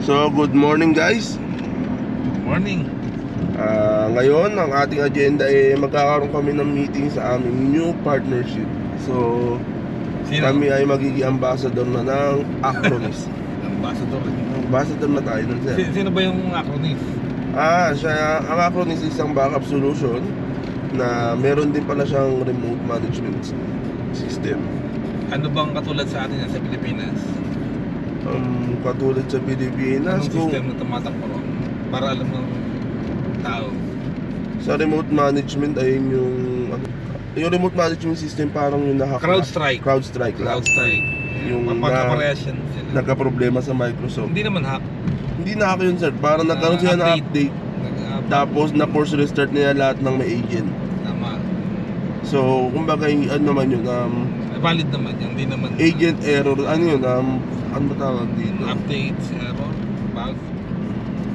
So, good morning guys. Morning. Ngayon, ang ating agenda ay magkakaroon kami ng meeting sa aming new partnership. So, Sino? kami ay magiging ambassador na ng Acronis. Ambassador. Ambassador na tayo nun, sir. Sino ba yung acronym? Ang Acronis is isang backup solution na meron din pala siyang remote management system. Ano bang katulad sa atin yan sa Pilipinas? Katulad sa Pilipinas, Anong system na tumatakbo ron? Para alam ng tao. sa remote management ay yung remote management system parang yung CrowdStrike. CrowdStrike lang. CrowdStrike. Yung Pagkaparehas yan sila. nagka-problema sa Microsoft. Hindi naman hack. Hindi na ako yun, sir. Parang nagkaroon sila ng update. Tapos na-force restart nila lahat ng may agent. Tama. So, kumbaga, ano naman yun, Valid naman yan. Hindi naman agent error, ano yun, ano ba tawag dito? updates, error, bug.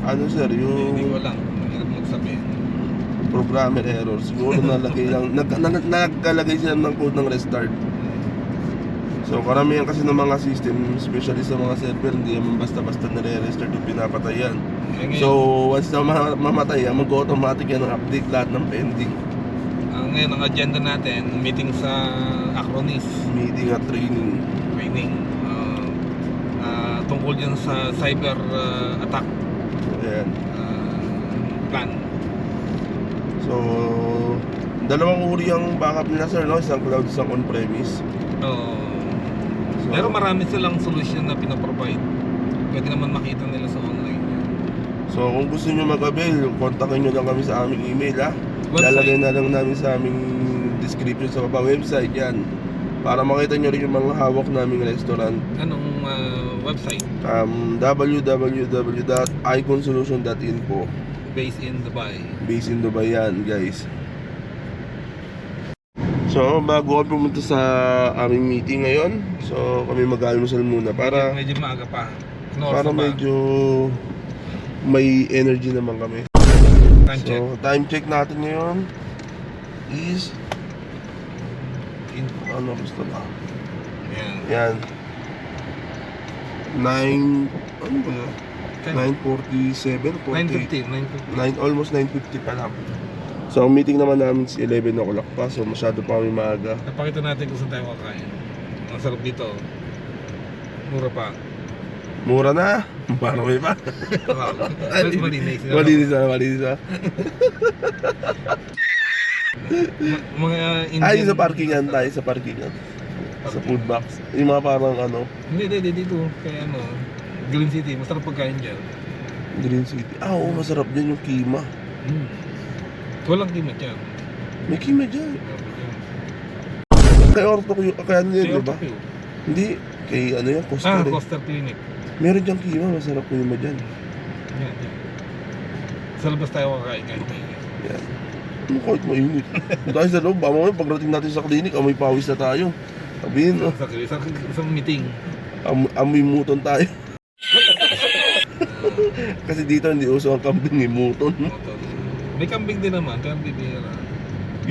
Ano, sir, Hindi yung ko lang. Hirap magsabihin. programmer error. Siguro nalagay lang, nagkalagay sila ng code ng restart. So, karamihan kasi ng mga system, especially sa mga server, hindi naman basta-basta nare-restart o pinapatay yan. So, once na mamatay yan, mag-automatic yan ng update lahat ng pending. Ngayon, ang agenda natin, meeting sa Acronis. Meeting at training. Tungkol yan sa cyber attack Ayan. plan. So, dalawang uri ang backup nila, sir, no? Isang cloud, isang on-premise. So, Pero marami silang solution na pinaprovide. Pwede naman makita nila sa online yan. So, kung gusto nyo mag-avail, kontakin nyo lang kami sa aming email, ha? Website. Lalagay na lang namin sa aming description sa baba, website yan. Para makita nyo rin yung mga hawak naming restaurant. Anong website? www.iconsolution.info. Based in Dubai. Based in Dubai yan, guys. So, bago kami pumunta sa aming meeting ngayon, so kami mag-almusal muna para Medyo maaga pa. para medyo may energy naman kami. Time check. So, time check natin ngayon is ano gusto ba? Yan. Yan. 9 ano ba? 9:47, 9:50. almost 9:50 pa lang. So, ang meeting naman namin is 11 o'clock pa, so masyado pa kami maaga. Napakita natin kung saan tayo kakain. Ang sarap dito. Mura pa. Mura na? Parang may pa. Malinis. Malinis na. Mga Indian. Ay, sa parkingan tayo, sa parkingan. Sa food box. Yung mga parang ano, Hindi, dito. Kaya Green City. Masarap pagkain dyan. Green City. Oo, masarap dyan yung kima. Walang kima dyan. May kima dyan. Kay Orto ko yung, kaya ano yun, diba? Hindi, kay ano yan, Costa rin. Costa Clinic. Meron dyan kima, masarap kima dyan. Yan. Sa labas tayo kakain kahit Yan. Ano kahit mainit. Kung tayo sa loob, mamaya pagdating natin sa klinik, amoy pawis na tayo. Sabihin, sa meeting. amoy muton tayo. Kasi dito hindi uso ang kambing, muton. May kambing din naman, pero bibira.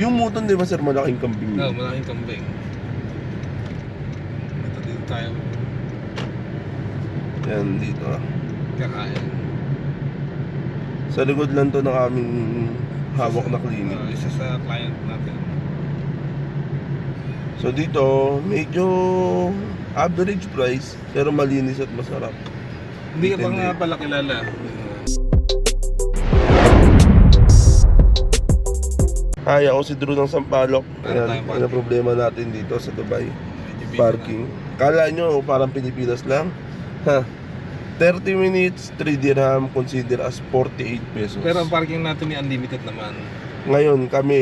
Yung muton, di ba, sir, malaking kambing? No, malaking kambing. Ito dito tayo Yan, dito. kakain. Sa likod lang to ng aming hawak na clinic. Isa sa client natin. So dito, medyo average price, pero malinis at masarap. Hindi ka pa nga pala kilala. Hi, ako si Drew ng Sampaloc. Ano Ayan, tayong ano problema natin dito sa Dubai? Medyo busy Parking. Kala nyo parang Pilipinas lang? Ha? 30 minutes, 3 dirham, consider as 48 pesos. Pero ang parking natin ni unlimited naman. Ngayon, kami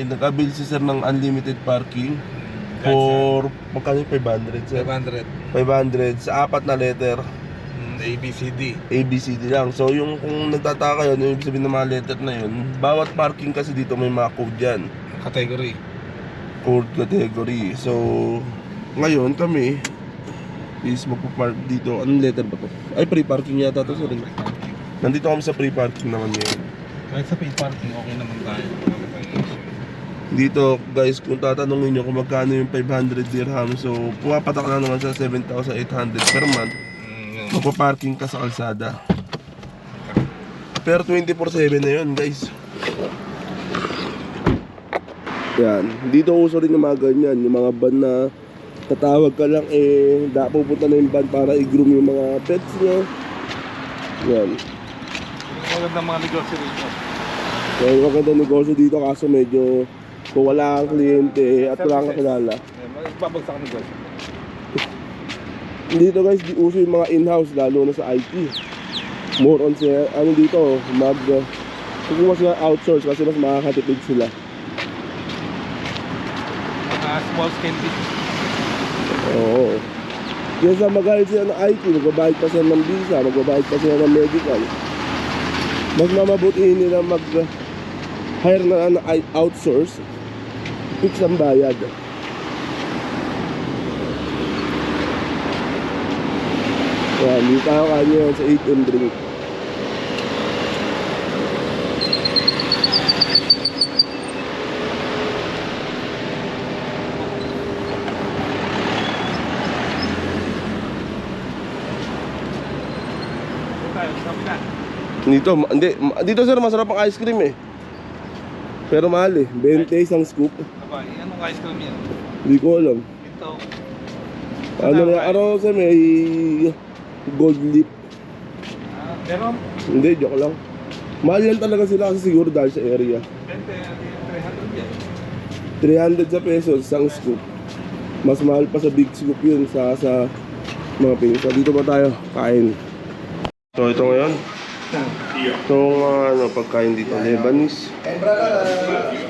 nag-avail si sir ng unlimited parking for magkano yung 500, sir? 500. 500 sa 4 na letter. ABCD. ABCD lang. So yung kung nagtataka yun, yung ibig sabihin ng mga letter na yun, bawat parking kasi dito may mga code yan. Category. Code category. So ngayon kami is magpa-park dito. Anong letter ba to? Ay, free parking yata to, sir. Nandito kami sa free parking naman ngayon. Kahit sa paid parking, okay naman tayo. Dito guys, kung tatanungin nyo kung magkano yung 500 dirham, so pumapatak na naman sa 7,800 per month. magpa-parking ka sa kalsada. Pero 24/7 na yun, guys. Yan. Dito uso rin yung mga ganyan. Yung mga van na tatawag ka lang, pupunta na yung van para i-groom yung mga pets nyo. Yan. Magandang mga negosyo rito. Yan, maganda negosyo dito kaso medyo kung wala kang kliyente at wala kang kakilala. Babagsak ang negosyo. Dito guys, di uso yung mga in-house lalo na sa IT. More on siya, ano dito, kukuha sila outsource kasi mas makakatipid sila. Small scale business. Oo. Kaya sa magalit sila ng IT, magbabayad pa sila ng visa, magbabayad pa sila ng medical. Mas mamabutiin nila mag-hire na ng outsource, fix ang bayad. Yan, dito tayo kanyo sa 8M drink. Dito sir, masarap ang ice cream eh. Pero mahal eh, 20 isang scoop. Anong ice cream yan? Hindi ko alam. Ito. Ano na, araw sa may gold leaf. Pero? Hindi, joke lang. Mahal yan talaga sila kasi siguro dahil sa area. 300 yan. 300 sa pesos, isang scoop. Mas mahal pa sa big scoop yun sa mga pinsa. Dito ba tayo? Kain. So ito ngayon. Itong pagkain dito, Lebanese.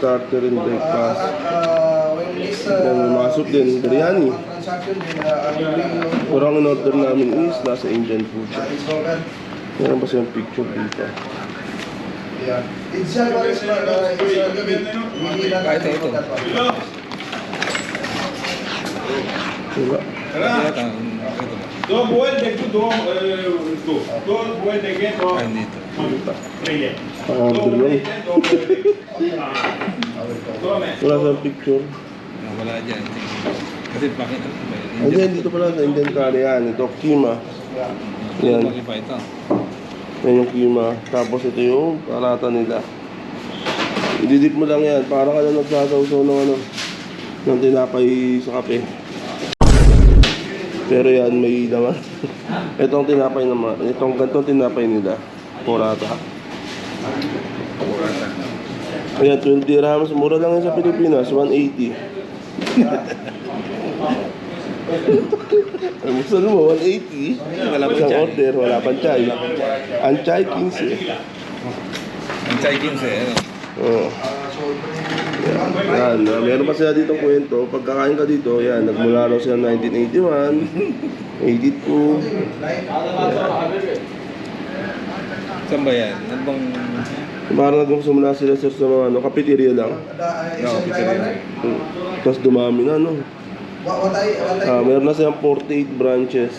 Starter and breakfast. Then mga soup din, biryani. Pero ang in-order namin is nasa Indian food. Meron ba siyang picture dito? Wala. दो बोल देखो दो दो बोल देंगे तो Andito. नहीं है Order lang. दो में Wala siyang picture. Wala dyan. Kasi bakit? Ayan, dito pala sa Indian curry yan. Ito, kima. Yan. Bakit pa ito? Yan yung kima. Tapos ito yung parata nila. Ididip mo lang yan. Para ka na nagsasawsaw ng ng tinapay sa kape. Pero yan, may laman. Itong tinapay naman. Itong gantong tinapay nila. Porata. Ayan, 12 dirhams. Mura lang yan sa Pilipinas. 180. Ang gusto mo, 180. Wala pang Isang chay. order, wala pang chay. Ang chay, 15. Ang chai 15, ano? Oo. Yan, meron pa sila dito kwento. Pagkakain ka dito, yan, nagmula raw sila 1981, 82. Saan ba yan? Ano bang... Parang nagsimula sila sa mga cafeteria lang. pizzeria. Tapos dumami na, no? Meron na silang 48 branches.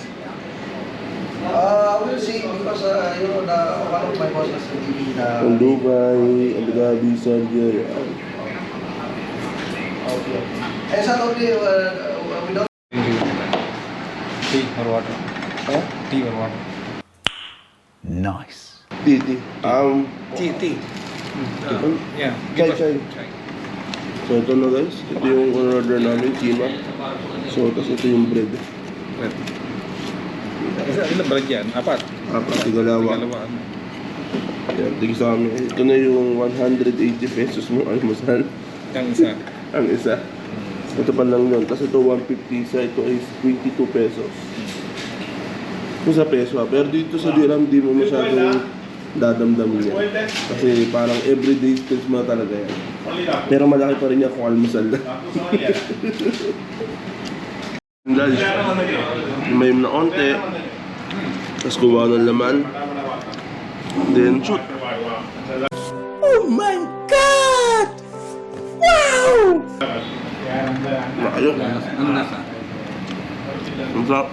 We'll see because one of my bosses in TV Ang Dubai, Abu Dhabi, Saudi. Okay. And Saturday, we don't. Tea or water? Huh? Tea or water? Nice. Titi. Tea. Yeah. Chai. So ito na guys, ito yung order namin, kima. So tapos ito yung bread. Red. Ilan ba yan? Apat? Apat, tigalawa. Tigalawa. Yan, tigil sa amin. Ito na yung 180 pesos mo almusal. Yung isa. Ang isa. Ito pa lang yun. Tapos ito 150 isa. Ito is 22 pesos. Kung sa peso ha. Pero dito sa dirham, di mo masyadong dadamdamin yan. Kasi parang everyday skills mo talaga yan. Pero malaki pa rin yan kung almusal na. Guys, may na onte. Tapos kuha ng laman. Then shoot. Oh my God! Wow! Ayun. Ano nasa? Ang sarap.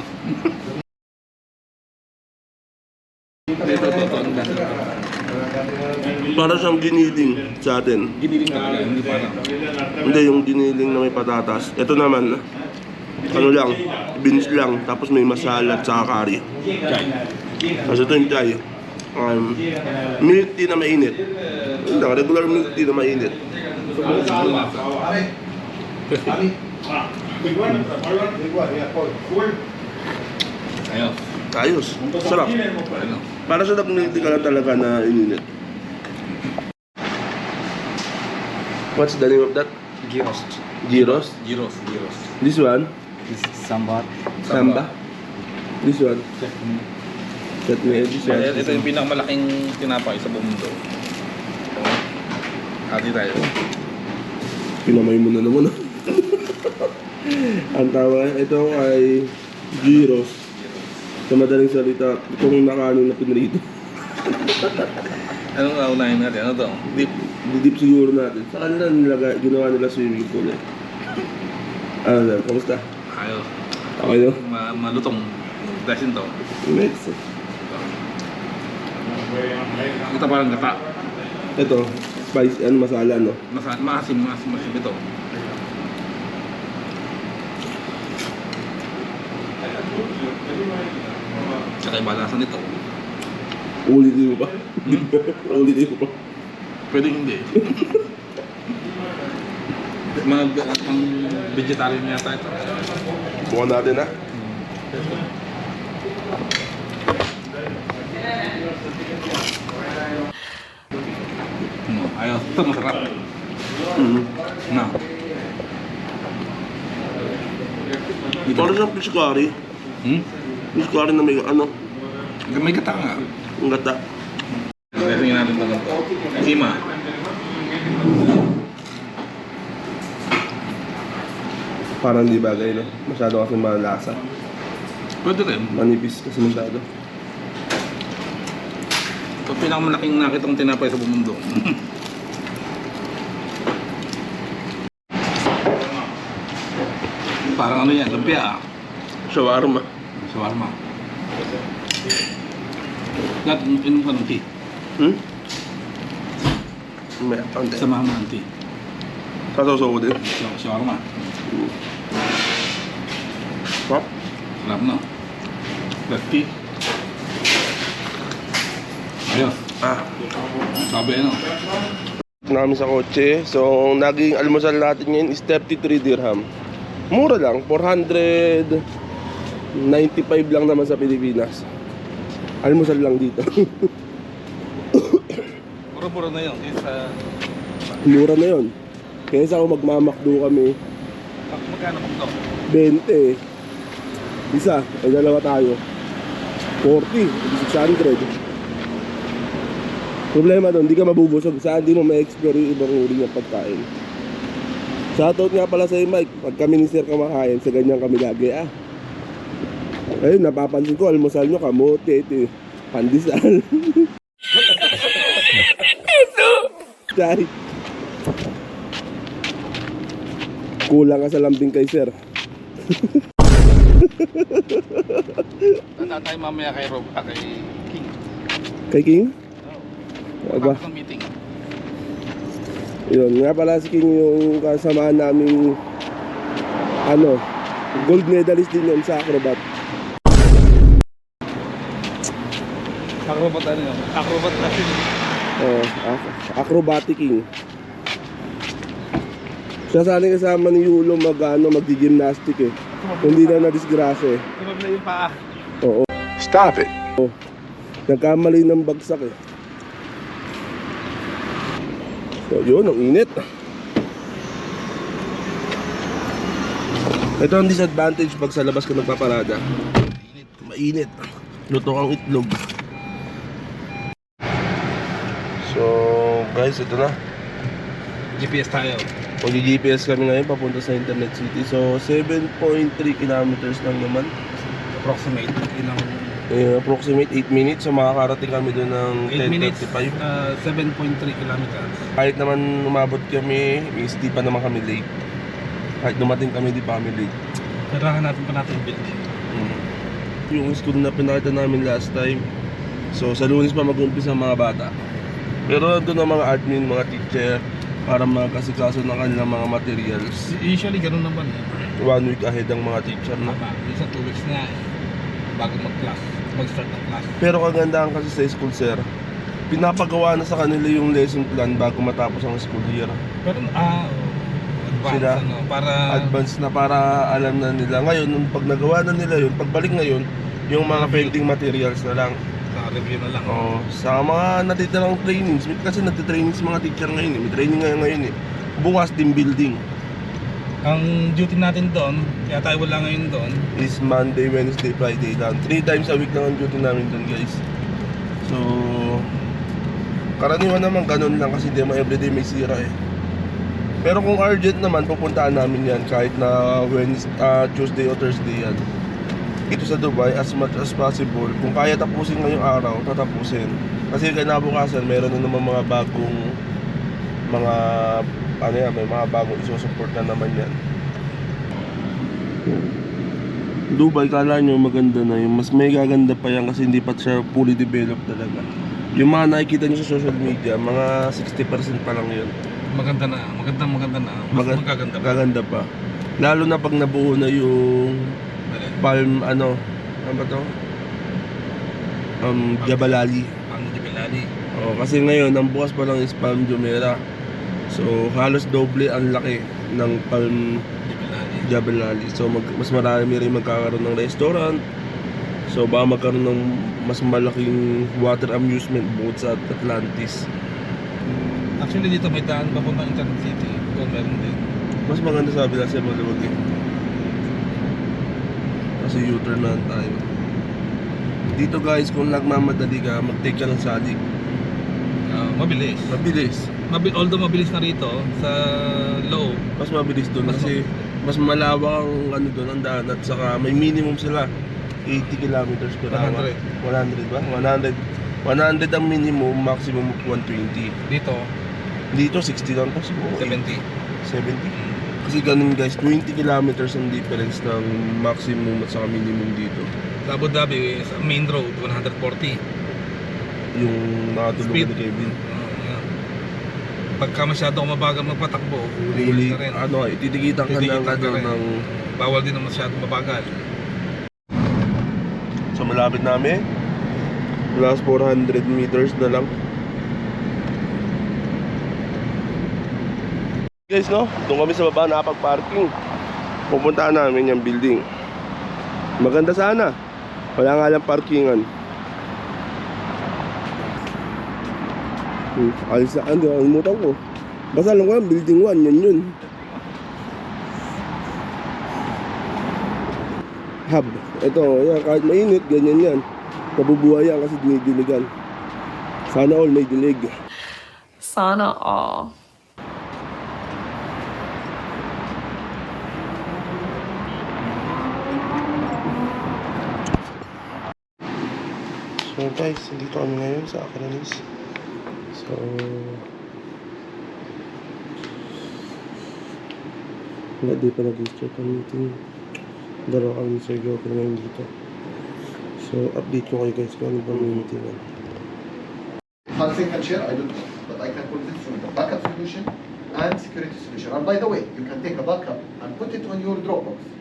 Ito. Ano nasa? Para siyang giniling sa atin. Giniling talaga. Hindi pa alam. Hindi, yung giniling na may patatas. Ito naman, ano lang, beans lang, tapos may masala at saka curry. Kasi ito yung chai. Milk tea na mainit. Hindi, regular milk tea na mainit. Ayos. Ayos. Sarap. Ano? Para sa milk tea ka lang talaga na ininit. What's the name of that? Gyros. Gyros? Gyros. This one? This is sambar. Samba? This one? Chutney. This one? Ito yung pinakamalaking tinapay sa buong mundo. Hati tayo. Pinamay mo na naman. Ang tawag, ito ay gyros. Sa madaling salita, itong nakaano na pinrito. Anong naunahin natin? Ano to? Dip. Didip siguro natin. Sa kanila nilagay, ginawa nila swimming pool eh. Ano sir, kamusta? Ayos. Okay no? Malutong. Dasin to. Next. Ito parang gata. Ito, spice, ano, masala no? Maasim ito. Tsaka yung balasan nito. Ulitin mo pa? Ulitin mo pa? Pwede hindi. Pang vegetarian yata ito. Bukan natin ha? Ayos. Ito masarap. Na. Parang siyang fish curry. Fish curry na may ano, May gata nga. ang gata. Testingin natin ito. Sima. Parang di bagay no? Masyado kasi malasa. Pwede rin. Manipis kasi masyado. Ito pinakamalaking nakitang tinapay sa buong mundo. Parang ano yan, lumpia ah. Shawarma. Shawarma. Lahat, inom ka ng tea. May konti. Samahan mo ng tea. Sasaw ko din. Shawarma. Sarap. Sarap na. Plus tea. Ayos. Sabi ano. Namin sa kotse. So, naging almusal natin ngayon is 33 dirham. Mura lang, 495 lang naman sa Pilipinas. Almusal lang dito. Puro-puro na yun. Kaysa... Mura na yun. Kaysa kung magmamakdo kami, Magkano kung to? 20. Isa, ay dalawa tayo. 40, 600. Problema doon, di ka mabubusog. Saan di mo ma-explore yung ibang uri ng pagkain. Shoutout nga pala sa'yo Mike, pag kami ni Sir kumakain, sa ganyan kami lagi Ayun, napapansin ko, almusal nyo, kamote, ito, pandesal. Sorry. Kulang ka sa lambing kay Sir. Tanda tayo mamaya kay Rob, kay King. Kay King? Aba. Tapos ng meeting. Yun, nga pala si King yung kasamaan namin ano, gold medalist din yun sa acrobat. Acrobat ano yun? Acrobat natin. Acrobaticking. Siya sana kasama ni Yulo mag-gymnastic eh. Hindi na na-disgrasya eh. Tumag na yung paa. Oo. Stop it. Nagkamali ng bagsak eh. So yun, ang init. Ito ang disadvantage pag sa labas ka nagpaparada. Mainit. Luto ang itlog. So guys, ito na. GPS tayo. Mag-GPS kami ngayon papunta sa Internet City. So 7.3 kilometers lang naman. Approximate. Ilang... Approximate 8 minutes. So makakarating kami doon ng 8 minutes, 10:35. 7.3 kilometers. Kahit naman umabot kami, is di pa naman kami late. Kahit dumating kami, di pa kami late. Kailangan natin pa natin building. Yung school na pinakita namin last time. So sa Lunes pa mag-umpisa ang mga bata. Pero doon ang mga admin, mga teacher, para magkasikaso ng kanilang mga materials. Usually, ganun naman eh. 1 week ahead ang mga teacher na. Isa 2 weeks nga eh. Bago mag-start ng class. Pero kagandahan kasi sa school, sir, pinapagawa na sa kanila yung lesson plan bago matapos ang school year. Pero, advance, Sila, para... Advance na para alam na nila. Ngayon, nung pag nagawa na nila yun, pagbalik ngayon, yung mga painting materials na lang. Sa review na lang. Oo, sa mga natitirang trainings, kasi nagtitrainings mga teacher ngayon eh. May training ngayon eh. Bukas team building Ang duty natin doon, kaya tayo wala ngayon doon, is Monday, Wednesday, Friday lang. 3 times a week lang ang duty namin doon, guys. So, karaniwan naman ganun lang kasi di naman everyday may sira eh. Pero kung urgent naman, pupuntaan namin yan kahit na Tuesday o Thursday yan. Dito sa Dubai, as much as possible, kung kaya tapusin ngayong araw, tatapusin. Kasi kinabukasan, meron na naman mga bagong may mga bagong isusupport na naman yan. Dubai, kala nyo maganda na yung mas may gaganda pa yan kasi hindi pa siya fully developed talaga. Yung mga nakikita nyo sa social media, mga 60% pa lang yun. maganda na. Mas Gaganda pa. Lalo na pag nabuo na yung palm, ano ba to? Jabal Ali. Ang Jebel Ali. Oh, kasi ngayon, ang bukas pa lang is Palm Jumeirah. So, halos doble ang laki ng Palm Jebel Ali. So, mas marami rin magkakaroon ng restaurant. So, baka magkaroon ng mas malaking water amusement bukod sa Atlantis. Actually, dito may daan papuntang Internet City. Doon meron din. Mas maganda sabi lang siya maluwag eh. Kasi U-turn na tayo. Dito guys, kung nagmamadali ka, mag-take ka ng salig. Mabilis. Mabilis. Although mabilis na rito sa loob. Mas mabilis doon Mas kasi mas malawak ang doon ang daan at saka may minimum sila 80 kilometers per hour. 100 ba? 100 ang minimum, maximum of 120. Dito 60 lang to siguro. 70. 70. Kasi ganun guys, 20 kilometers ang difference ng maximum at saka minimum dito. Sa Abu Dhabi, sa main road, 140. Yung nakatulog Speed. ni Kevin. Yan. Pagka masyado mabagal magpatakbo, Really, huli ka rin. ititigitan ka ng Titigitan ka rin. ng Bawal din na masyado mabagal. so malapit namin. Last 400 meters na lang. Guys, no? Doon kami sa baba nakapag-parking. Pupuntaan namin yung building. Maganda sana. Wala nga lang parkingan. Alis na, alimutan ko. Basta lang ko yan, building 1, yun. Hub. Ito, yan, kahit mainit, ganyan yan. Nabubuhay yan kasi dinidiligan. Sana all may dilig. Sana all. So guys, dito kami ngayon sa Acronis. So hindi pa nag-start ang meeting. Dalawa kami sa Sergio pero ngayon dito. So update ko kayo guys kung ano ba yung meeting. Hansen can share, I don't know, but I can put this on the backup solution and security solution. And by the way, you can take a backup and put it on your Dropbox.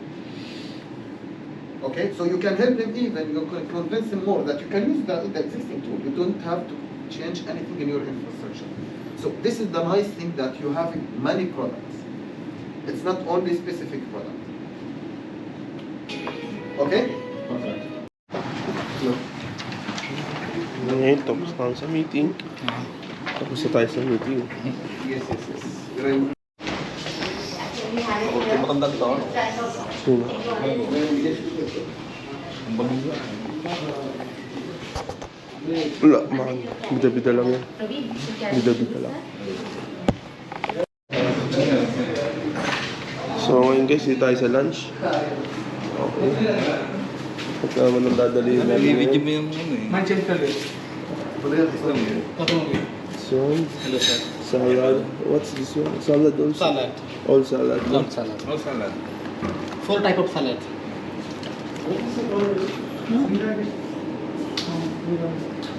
Okay, so you can help them even, you can convince them more that you can use the existing tool. You don't have to change anything in your infrastructure. So this is the nice thing that you have many products. It's not only specific product. Okay? Perfect. Ngayon, tapos na sa meeting. Tapos na tayo sa meeting. Yes. Very good. Matanda to. Sino? Wala, man. Bida-bida lang yan. Bida-bida lang. So ngayon guys, dito tayo sa lunch. Okay. At naman ang dadalihin natin Bibigyan ngayon. mo yung ano eh. So, salad. What's this one? Salad also? Salad. All salad. Not salad. Oh, salad. 4 type of salad.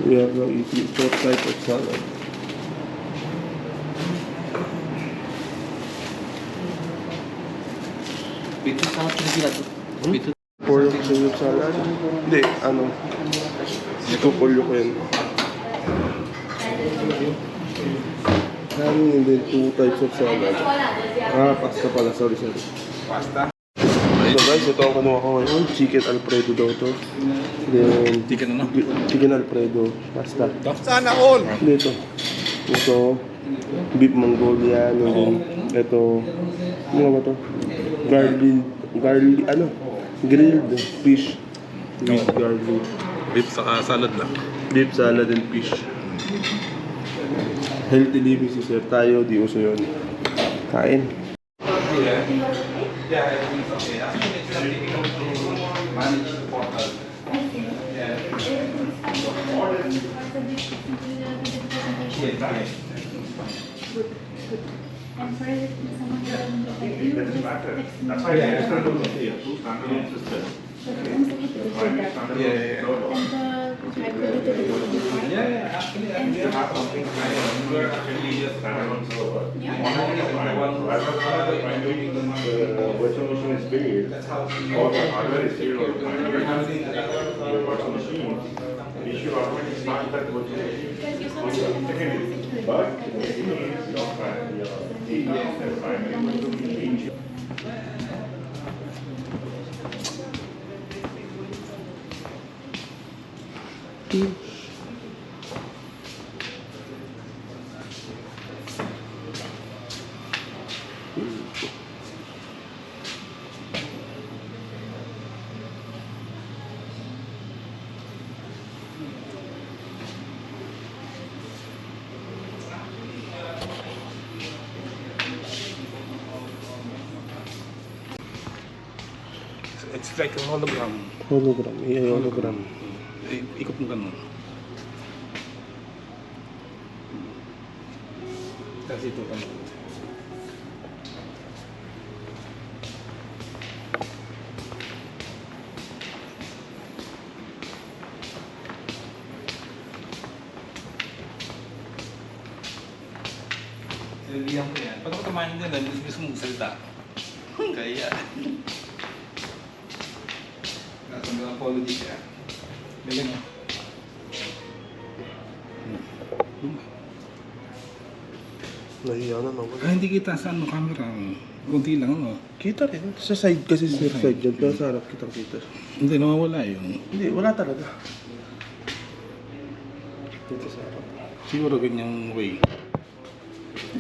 We have now eaten 4 types of salad. Beetroot sama Pilipina to. Beetroot. Pork Caesar salad? Hindi, ano? Ipupulyo ko yun. Hindi, 2 types of salad. Pasta pala, sorry. Pasta. So guys, ito ang kinuha ko ngayon. Chicken Alfredo daw to. Then, Chicken ano? Chicken Alfredo pasta. Sana all! Dito. Ito, beef Mongolia. And then, ito, ano ba to? Grilled fish. With garlic. Beef sa salad lang. Beef salad and fish. Healthy living si sir. Tayo, di uso yun. Kain. And for someone who doesn't look like you, just text me. That's why I understand what you're saying. But once I get to the food that, and I put it to the food before. And You have something kind of you are actually just standalone server. Virtual machine is big. All the hardware is zero. You're having your virtual machine. You should automatically start that virtual machine. But the thing is, your primary virtual machine. It's like a hologram. Hologram. Hologram. Ikot mo ganun. Tapos ito ano. Sinabihan ko yan. Pag matamahin din, gusto mong salita. Kaya. Nasa mga apology siya. Galing mo. Nahiya na nawala. Hindi kita sa ano, camera. Kunti lang ano. Kita rin. Sa side kasi sir, side dyan. Pero sa harap kitang kita. Hindi, nawawala yun. Hindi, wala talaga. Dito sa harap. Siguro ganyang way.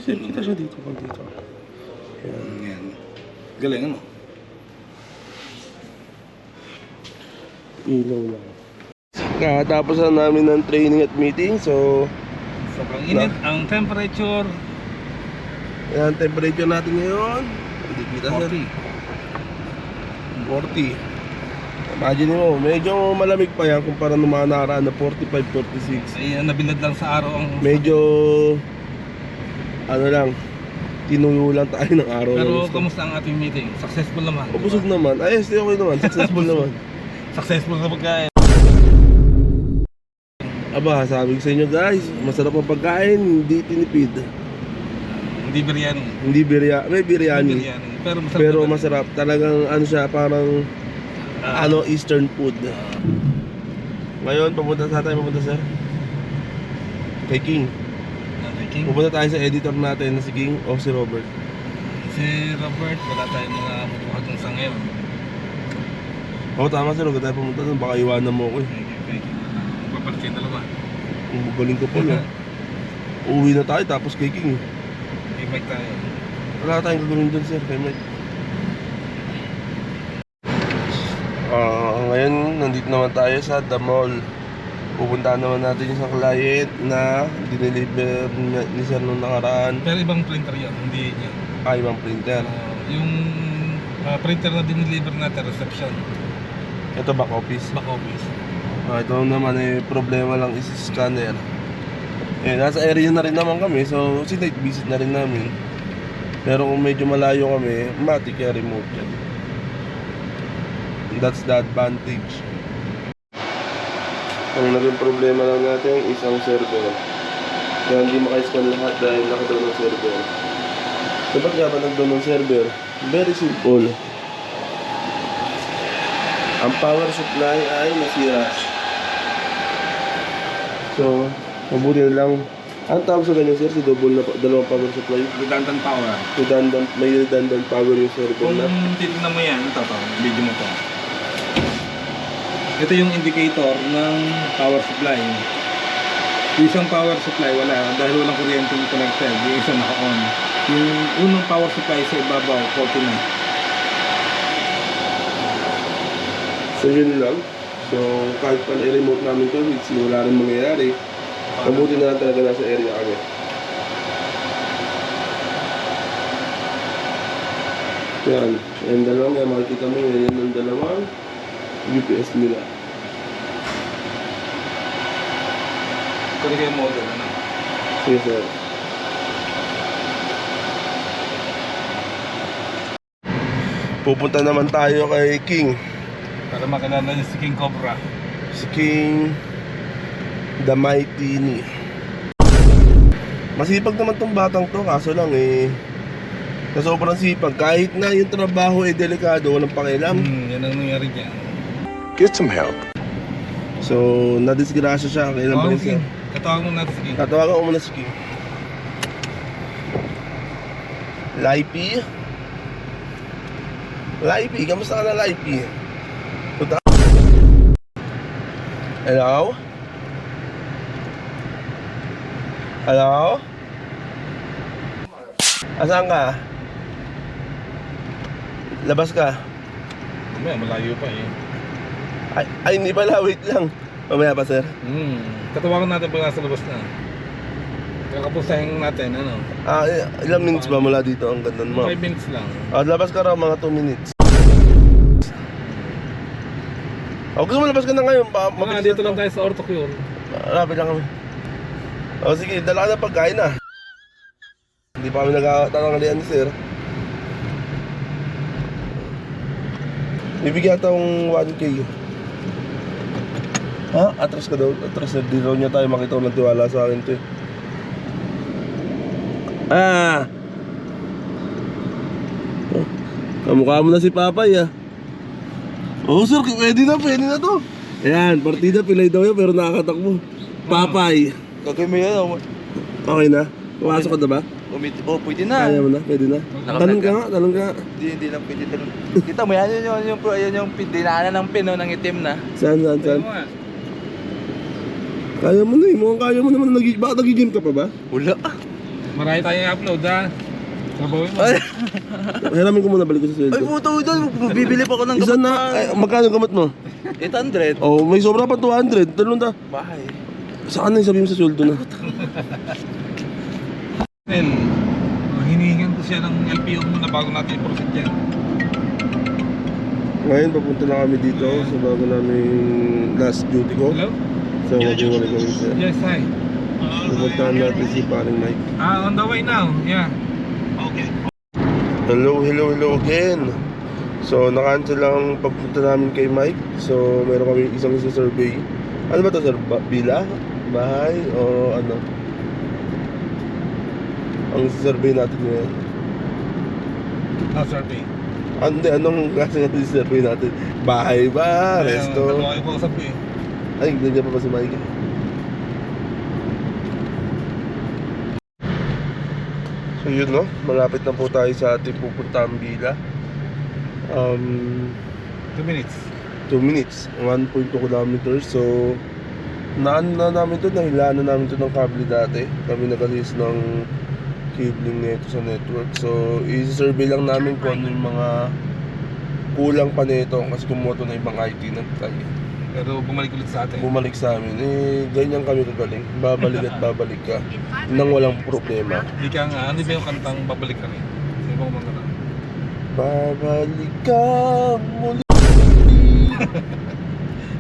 Sir, kita siya dito pag dito. Yan. Galing ano. Ilaw lang. Tapos na namin ng training at meeting. So, Sobrang init. Ang temperature, yan temperature natin ngayon. Hindi kita sir. 40. Imagine mo, medyo malamig pa yan kumpara nung mga nakaraan na 45, 46. ay nabilad lang sa araw ang... Medyo ano lang, tinuyo lang tayo ng araw. Pero lang. kamusta ang ating meeting? Successful naman. Busog naman. Ay, okay naman. Successful naman. Successful na pagkain. Aba, sabi ko sa inyo guys, masarap ang pagkain, hindi tinipid. Hindi biryani. Hindi biryani, may biryani. Pero masarap. Talagang ano siya, parang Eastern food. Ngayon, pupunta sir? Kay King. Pupunta tayo sa editor natin na si King o si Robert. Si Robert, wala tayong mga matuhatong sa ngayon. Tama sir, huwag tayo pumunta doon, baka iwanan mo ako eh. Papalit kayo dalawa. Ang bugaling ko po lang. Uuwi na tayo tapos kay King. Kay Mike tayo. Wala tayong gagawin doon sir, kay Mike. Ngayon, nandito naman tayo sa The Mall. Pupuntahan naman natin yung isang client na dineliver ni sir nung nakaraan. Pero ibang printer yan, hindi yan. Ibang printer. Yung printer na dineliver natin, reception. Ito back office. Back office. Ito naman problema lang is scanner. Nasa area na rin naman kami, so site visit na rin namin. Pero kung medyo malayo kami, matik kaya remote yan. That's the advantage. Ang naging problema lang natin is ang server. Kaya hindi maka-scan lahat dahil naka-down ng server. So ba't nga ba nag-down ng server? Very simple. Ang power supply ay nasira. So, mabuti na lang. Ang tawag sa ganyan sir, si dalawang power supply. Redundant power. May redundant power yung sir ko Kung na. titignan mo yan, ito to, video mo to. Ito yung indicator ng power supply. Yung isang power supply wala dahil walang kuryente yung connected. Yung isa naka-on. Yung unang power supply sa ibabaw, 40 na. So yun lang. So kahit pa i-remote namin to, wala rin mangyayari. Mabuti na lang talaga nasa area kami. Yan. Yung dalawang yan, makikita mo yan yung dalawang UPS nila. Kaya kayo model, ano? Sige sir. Pupunta naman tayo kay King. Para makilala niyo si King Cobra. Si King The Mighty ni. Masipag naman tong batang to, kaso lang sa sobrang sipag. Kahit na yung trabaho delikado, walang pakialam. Yan ang nangyari dyan. Get some help. So, nadisgrasya siya. Kailan ba rin siya? Katawag mo natin si King. Tatawagan ko muna si King. Laipi? Laipi, kamusta ka na Laipi? Punta. Hello? Hello? Asan ka? Labas ka? Malayo pa eh. Ay, hindi pala, wait lang. Mamaya pa, sir. Katawagan natin pag nasa labas na. Kakapusahin natin, ano? Ilang minutes ba mula dito ang ganda mo? 5 minutes lang. Labas ka raw mga 2 minutes. Gusto mo labas ka na ngayon? Dito lang tayo sa Ortocure. Rapid lang kami. Sige, dala ka na pagkain na. Hindi pa kami nagtatanggalian ni sir. Bibigyan tayong 1K. Atras ka daw. Atras na. Di daw niya tayo makita kung nagtiwala sa akin to eh. Kamukha mo na si Papay sir, pwede na to. Ayan, partida pilay daw yan pero nakakatakbo. Papay. Gagawin mo yan. Okay na? Pumasok ka na ba? Pwede na. Kaya mo na? Pwede na? Tanong ka nga. Hindi lang pwede talong. Kita mo yan yung dinaanan ng pin ng itim na. Saan? Kaya mo na mukhang kaya mo naman. Bakit nagigame ka pa ba? Wala. Marami tayong i-upload ha. Sabawin mo. Hiramin ko muna, balik ko sa sweldo. Ay puto doon, bibili pa ako ng Isa na, magkano gamot mo? 800. May sobra pa 200. Talon ta. Bahay. Saan na yung sabihin mo sa sweldo na? Hinihingan ko siya ng LPO muna bago natin i-proceed yan. Ngayon, papunta na kami dito sa bago namin last duty ko. Hello? So, mag-iwalay kami sir. Yes, hi. Pupuntahan natin si paring Mike. On the way now. Yeah. Hello again. So, na-cancel lang ang pagpunta namin kay Mike. So, meron kami isang survey. Ano ba to sir? Bila? Bahay? O ano? Ang survey natin ngayon. Survey. Anong klase natin survey natin? Bahay ba? Resto? Dalawa kayo po kasabi eh. Ay, nandiyan pa ba si Mike? So yun no, malapit na po tayo sa ating pupuntang Bila. 2 minutes. 2 minutes, 1.2 kilometers. So naan na namin to, nahilaan na namin to ng kable dati. Kami nag-alis ng cabling nito sa network. So i-survey lang namin kung ano yung mga kulang pa nito kasi kumuha na ibang IT na tayo. Pero bumalik ulit sa atin. Bumalik sa amin, ganyan kami kagaling. Babalik at babalik ka nang walang problema. Hindi ka nga, ano ba yung kantang babalik ka rin? Sino ba kumanta na? Babalik ka muli.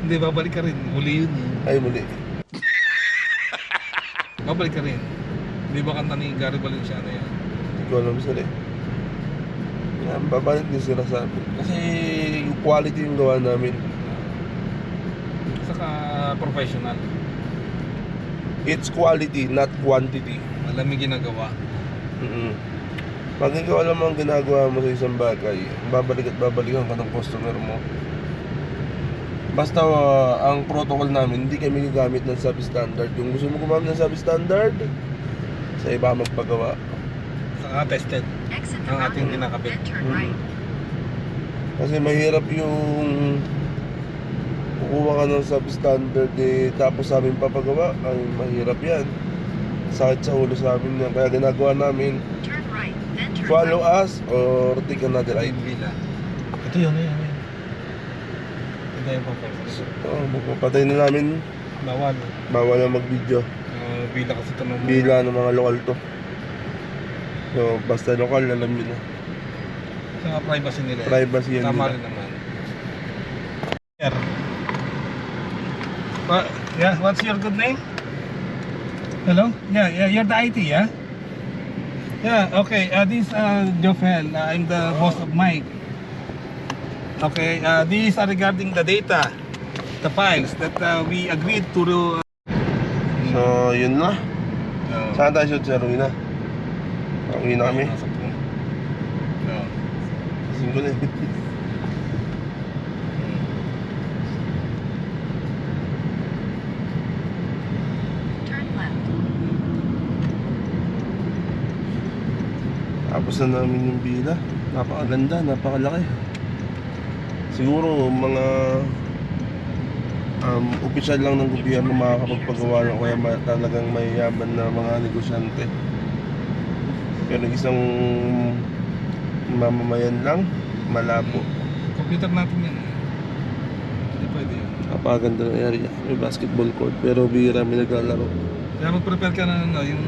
Hindi, babalik ka rin. Muli yun eh. Ay, muli. Babalik ka rin. Hindi ba kanta ni Gary Valenciano yan? Hindi ko alam sila eh. Yan, babalik din sila sa amin. Kasi yung quality yung gawa namin. Saka professional. It's quality, not quantity. Alam yung ginagawa. Pag ikaw alam ang ginagawa mo sa isang bagay, babalik at babalikan ka ng customer mo. Basta ang protocol namin, hindi kami gagamit ng substandard. Kung gusto mo gumamit ng substandard, sa iba magpagawa. Saka tested ang ating kinakabit. Kasi mahirap yung kukuha ka ng substandard tapos sa amin papagawa. Ay, mahirap yan. Sakit sa ulo sa amin yan. Kaya ginagawa namin, follow us or take another Ay, ride. bila. Ito yun. Ito yung purpose. Magpapatay na namin. Bawal. Bawal na mag-video. Bila kasi ito ng Bila ng mga lokal to. So, basta lokal, alam nyo na. Saka privacy nila. Privacy yan Tama nila. rin naman. Yeah, what's your good name? Hello? Yeah, you're the IT, yeah? Yeah, okay. This is Jofel. I'm the boss of Mike. Okay, these are regarding the data, the files that we agreed to do. So, yun na. Saan tayo shoot, sir? Uwi na. Uwi na kami. Kasing ko na eh. Tapos na namin yung bila. Napakaganda, napakalaki. Siguro mga opisyal lang ng gobyerno makakapagpagawa ng kaya talagang mayayaman na mga negosyante. Pero isang mamamayan lang, malabo. Computer natin yan. Hindi pwede yan. Napakaganda ng area. May basketball court pero bihira may naglalaro. Kaya mag-prepare ka na yung